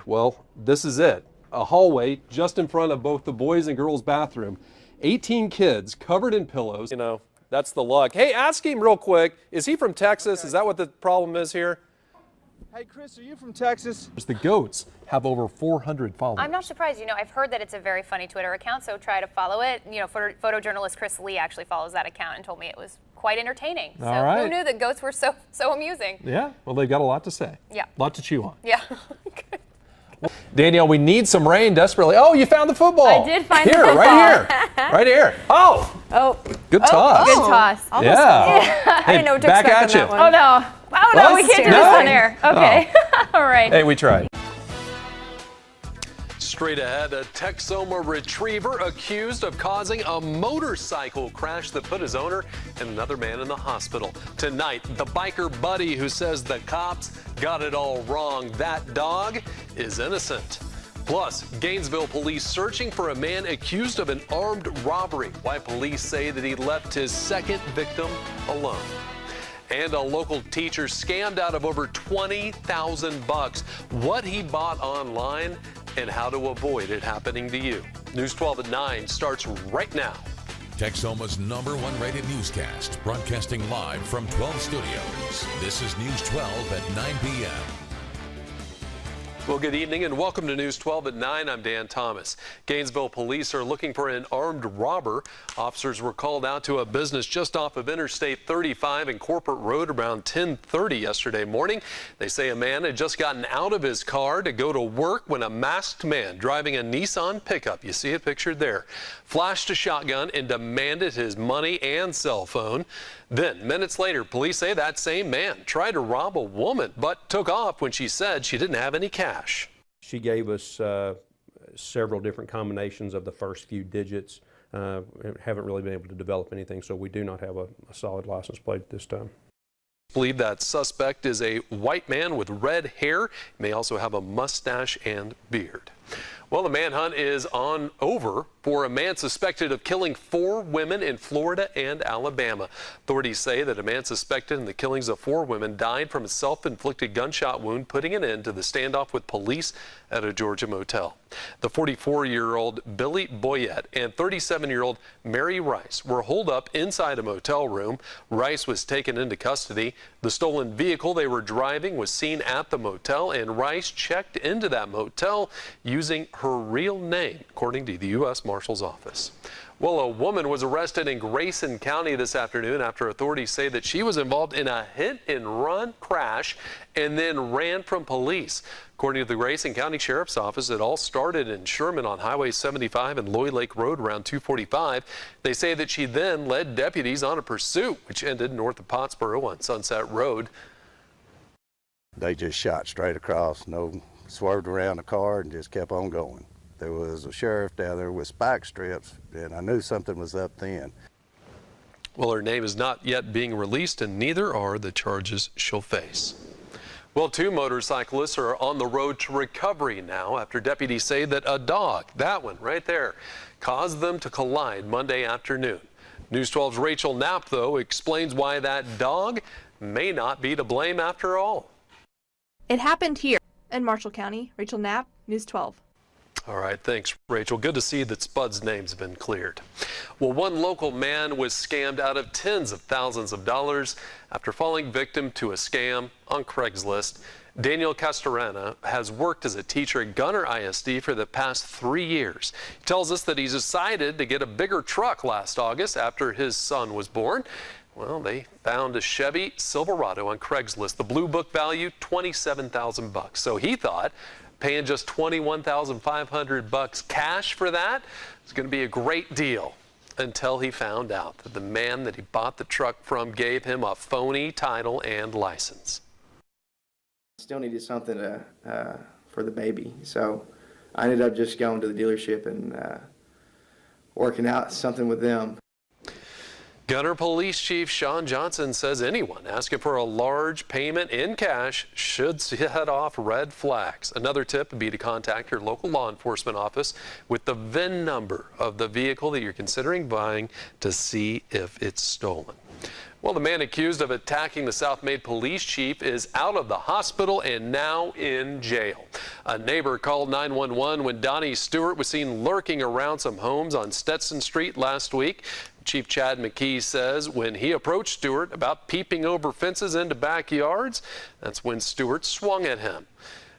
Well, this is it. A hallway just in front of both the boys' and girls' bathroom. 18 kids covered in pillows. You know, that's the luck. Hey, ask him real quick. Is he from Texas? Is that what the problem is here? Hey, Chris, are you from Texas? The goats have over 400 followers. I'm not surprised. You know, I've heard that it's a very funny Twitter account, so try to follow it. You know, photojournalist Chris Lee actually follows that account and told me it was quite entertaining. So All right. Who knew that goats were so amusing? Yeah, well, they've got a lot to say. Yeah. A lot to chew on. Yeah. Danielle, we need some rain desperately. Oh, you found the football. I did find the football. Here, right here. Oh, Oh, good toss. good toss. Yeah. I didn't know what to back expect at you. on that one. Oh no. Oh no, we can't do this No. on air. Okay. All right. Hey, we tried. Straight ahead, a Texoma retriever accused of causing a motorcycle crash that put his owner and another man in the hospital. Tonight, the biker buddy who says the cops got it all wrong. That dog is innocent. Plus, Gainesville police searching for a man accused of an armed robbery. Why police say that he left his second victim alone. And a local teacher scammed out of over $20,000. What he bought online and how to avoid it happening to you. News 12 at 9 starts right now. Texoma's #1 rated newscast, broadcasting live from 12 studios. This is News 12 at 9 p.m. Well, good evening and welcome to News 12 at 9. I'm Dan Thomas. Gainesville police are looking for an armed robber. Officers were called out to a business just off of Interstate 35 and Corporate Road around 10:30 yesterday morning. They say a man had just gotten out of his car to go to work when a masked man driving a Nissan pickup, you see it pictured there, flashed a shotgun and demanded his money and cell phone. Then, minutes later, police say that same man tried to rob a woman, but took off when she said she didn't have any cash. She gave us several different combinations of the first few digits. Haven't really been able to develop anything, so we do not have a solid license plate at this time. Believe that suspect is a white man with red hair. He may also have a mustache and beard. Well, the manhunt is over for a man suspected of killing 4 women in Florida and Alabama. Authorities say that a man suspected in the killings of 4 women died from a self-inflicted gunshot wound, putting an end to the standoff with police at a Georgia motel. The 44-year-old Billy Boyette and 37-year-old Mary Rice were holed up inside a motel room. Rice was taken into custody. The stolen vehicle they were driving was seen at the motel, and Rice checked into that motel using her real name, according to the U.S. Marshal's Office. Well, a woman was arrested in Grayson County this afternoon after authorities say that she was involved in a hit-and-run crash and then ran from police. According to the Grayson County Sheriff's Office, it all started in Sherman on Highway 75 and Loy Lake Road around 245. They say that she then led deputies on a pursuit, which ended north of Pottsboro on Sunset Road. They just shot straight across, swerved around the car and just kept on going. There was a sheriff down there with spike strips, and I knew something was up then. Well, her name is not yet being released, and neither are the charges she'll face. Well, 2 motorcyclists are on the road to recovery now after deputies say that a dog, that one right there, caused them to collide Monday afternoon. News 12's Rachel Knapp, though, explains why that dog may not be to blame after all. It happened here in Marshall County. Rachel Knapp, News 12. All right, thanks, Rachel. Good to see that Spud's name's been cleared. Well, one local man was scammed out of tens of thousands of dollars after falling victim to a scam on Craigslist. Daniel Castorena has worked as a teacher at Gunner ISD for the past 3 years. He tells us that he's decided to get a bigger truck last August after his son was born. Well, they found a Chevy Silverado on Craigslist. The blue book value, $27,000. So he thought paying just $21,500 cash for that is going to be a great deal, until he found out that the man that he bought the truck from gave him a phony title and license. Still needed something for the baby, so I ended up just going to the dealership and working out something with them. Gunner Police Chief Sean Johnson says anyone asking for a large payment in cash should set off red flags. Another tip would be to contact your local law enforcement office with the VIN number of the vehicle that you're considering buying to see if it's stolen. Well, the man accused of attacking the South Maid police chief is out of the hospital and now in jail. A neighbor called 911 when Donnie Stewart was seen lurking around some homes on Stetson Street last week. Chief Chad McKee says when he approached Stewart about peeping over fences into backyards, that's when Stewart swung at him.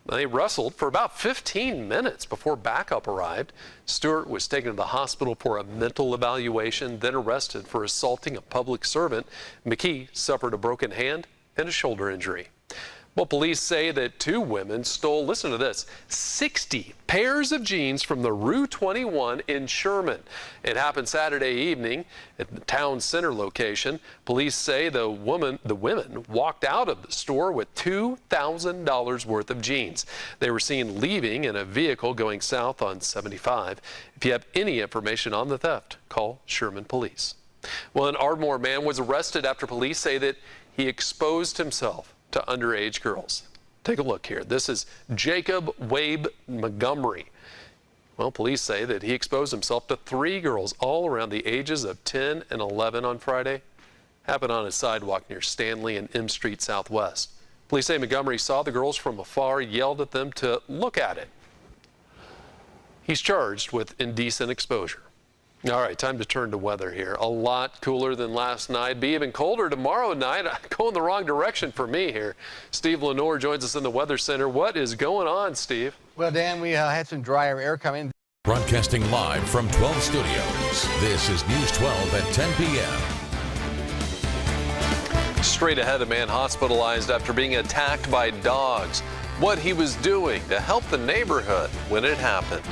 They wrestled for about 15 minutes before backup arrived. Stewart was taken to the hospital for a mental evaluation, then arrested for assaulting a public servant. McKee suffered a broken hand and a shoulder injury. Well, police say that 2 women stole, listen to this, 60 pairs of jeans from the Rue 21 in Sherman. It happened Saturday evening at the town center location. Police say the women walked out of the store with $2,000 worth of jeans. They were seen leaving in a vehicle going south on 75. If you have any information on the theft, call Sherman Police. Well, an Ardmore man was arrested after police say that he exposed himself to underage girls. Take a look here. This is Jacob Wabe Montgomery. Well, police say that he exposed himself to 3 girls all around the ages of 10 and 11 on Friday. Happened on a sidewalk near Stanley and M Street Southwest. Police say Montgomery saw the girls from afar, yelled at them to look at it. He's charged with indecent exposure. All right, time to turn to weather here. A lot cooler than last night. Be even colder tomorrow night. Going the wrong direction for me here. Steve Lenore joins us in the Weather Center. What is going on, Steve? Well, Dan, we had some drier air come in. Broadcasting live from 12 studios, this is News 12 at 10 p.m. Straight ahead, a man hospitalized after being attacked by dogs. What he was doing to help the neighborhood when it happened.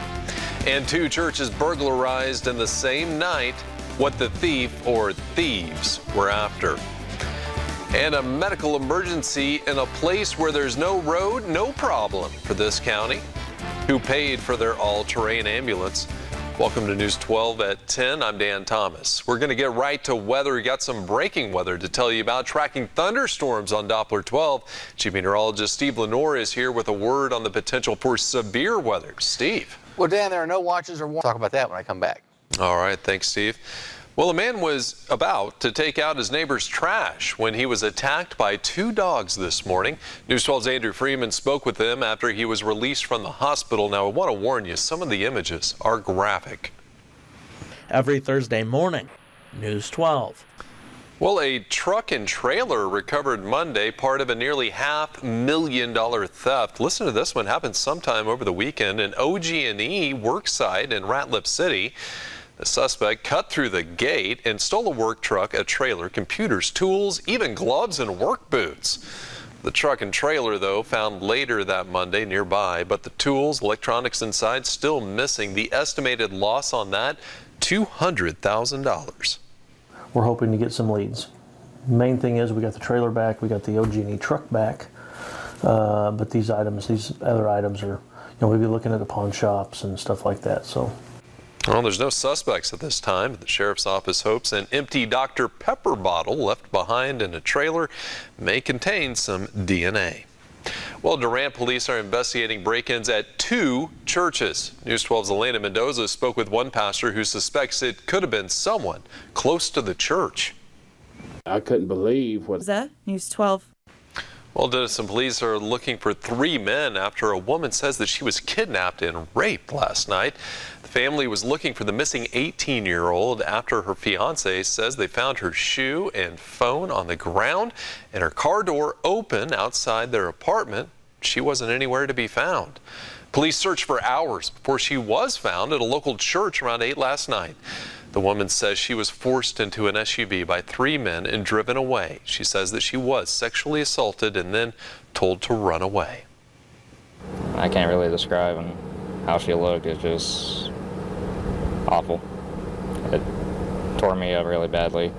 And 2 churches burglarized in the same night, what the thief or thieves were after. And a medical emergency in a place where there's no road, no problem for this county. Who paid for their all-terrain ambulance? Welcome to News 12 at 10. I'm Dan Thomas. We're going to get right to weather. We got some breaking weather to tell you about. Tracking thunderstorms on Doppler 12. Chief Meteorologist Steve Lenore is here with a word on the potential for severe weather. Steve. Well, Dan, there are no watches or warnings. Talk about that when I come back. All right. Thanks, Steve. Well, a man was about to take out his neighbor's trash when he was attacked by 2 dogs this morning. News 12's Andrew Freeman spoke with him after he was released from the hospital. Now, I want to warn you, some of the images are graphic. Every Thursday morning, News 12. Well, a truck and trailer recovered Monday, part of a nearly $500,000 theft. Listen to this one. Happened sometime over the weekend in OG&E worksite in Ratliff City. The suspect cut through the gate and stole a work truck, a trailer, computers, tools, even gloves and work boots. The truck and trailer, though, found later that Monday nearby, but the tools, electronics inside still missing. The estimated loss on that, $200,000. We're hoping to get some leads. Main thing is we got the trailer back, we got the OG&E truck back, but these other items are, we'll be looking at the pawn shops and stuff like that. So. Well, there's no suspects at this time. The sheriff's office hopes an empty Dr. Pepper bottle left behind in a trailer may contain some DNA. Well, Durant police are investigating break-ins at 2 churches. News 12's Elena Mendoza spoke with one pastor who suspects it could have been someone close to the church. I couldn't believe what... Was that News 12? Well, Denison police are looking for 3 men after a woman says that she was kidnapped and raped last night. The family was looking for the missing 18-year-old after her fiance says they found her shoe and phone on the ground and her car door open outside their apartment. She wasn't anywhere to be found. Police searched for hours before she was found at a local church around 8 last night. The woman says she was forced into an SUV by 3 men and driven away. She says that she was sexually assaulted and then told to run away. I can't really describe how she looked. It's just awful. It tore me up really badly.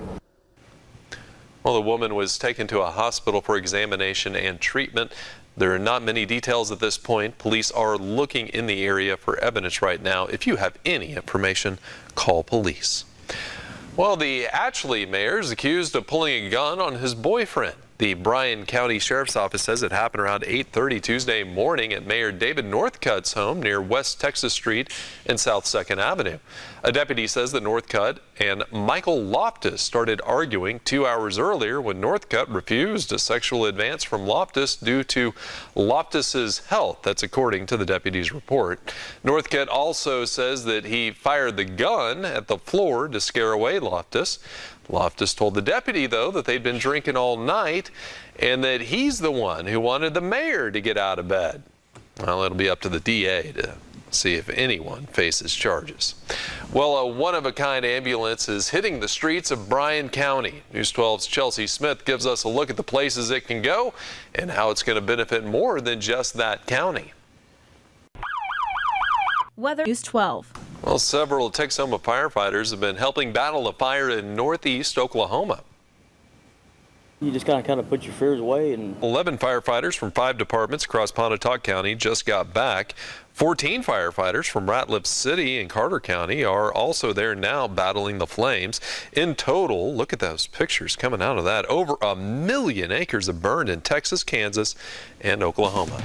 Well, the woman was taken to a hospital for examination and treatment. There are not many details at this point. Police are looking in the area for evidence right now. If you have any information, call police. Well, the Atchley mayor is accused of pulling a gun on his boyfriend. The Bryan County Sheriff's Office says it happened around 8:30 Tuesday morning at Mayor David Northcutt's home near West Texas Street and South 2nd Avenue. A deputy says that Northcutt and Michael Loftus started arguing 2 hours earlier when Northcutt refused a sexual advance from Loftus due to Loftus's health. That's according to the deputy's report. Northcutt also says that he fired the gun at the floor to scare away Loftus. Loftus told the deputy, though, that they'd been drinking all night and that he's the one who wanted the mayor to get out of bed. Well, it'll be up to the DA to see if anyone faces charges. Well, a one-of-a-kind ambulance is hitting the streets of Bryan County. News 12's Chelsea Smith gives us a look at the places it can go and how it's going to benefit more than just that county. Weather News 12. Well, several Texoma firefighters have been helping battle a fire in northeast Oklahoma. You just kind of put your fears away. And 11 firefighters from 5 departments across Pontotoc County just got back. 14 firefighters from Ratliff City and Carter County are also there now battling the flames. In total, look at those pictures coming out of that. Over 1 million acres have burned in Texas, Kansas, and Oklahoma.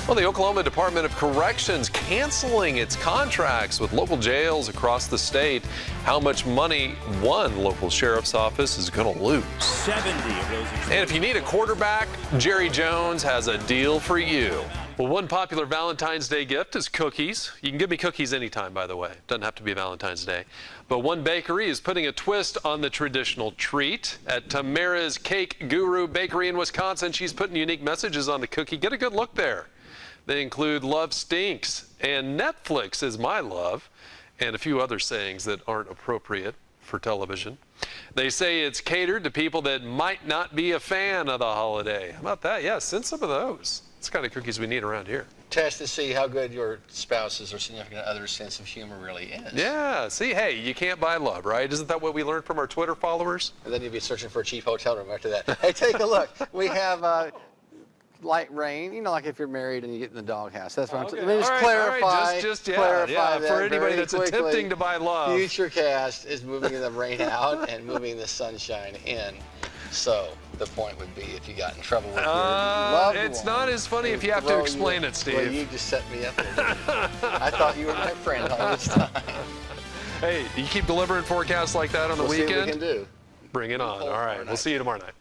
Well, the Oklahoma Department of Corrections canceling its contracts with local jails across the state. How much money one local sheriff's office is going to lose. 70 of those. And if you need a quarterback, Jerry Jones has a deal for you. Well, one popular Valentine's Day gift is cookies. You can give me cookies anytime, by the way. Doesn't have to be Valentine's Day. But one bakery is putting a twist on the traditional treat. At Tamara's Cake Guru Bakery in Wisconsin, she's putting unique messages on the cookie. Get a good look there. They include "Love Stinks" and "Netflix is my love," and a few other sayings that aren't appropriate for television. They say it's catered to people that might not be a fan of the holiday. How about that? Yeah, send some of those. It's the kind of cookies we need around here. Test to see how good your spouse's or significant other's sense of humor really is. Yeah, see, hey, you can't buy love, right? Isn't that what we learned from our Twitter followers? And then you'd be searching for a cheap hotel room after that. Hey, take a look. We have light rain, you know, like if you're married and you get in the doghouse. That's what I'm saying. Let me just clarify. Yeah, that for anybody that's quickly. attempting to buy love. Futurecast is moving the rain out and moving the sunshine in. So the point would be if you got in trouble with your loved one. It's not as funny if you have to explain it, Steve. Well, you just set me up. I thought you were my friend all this time. Hey, you keep delivering forecasts like that on the weekend? See what we can do. Bring it on. All right, we'll see you tomorrow night.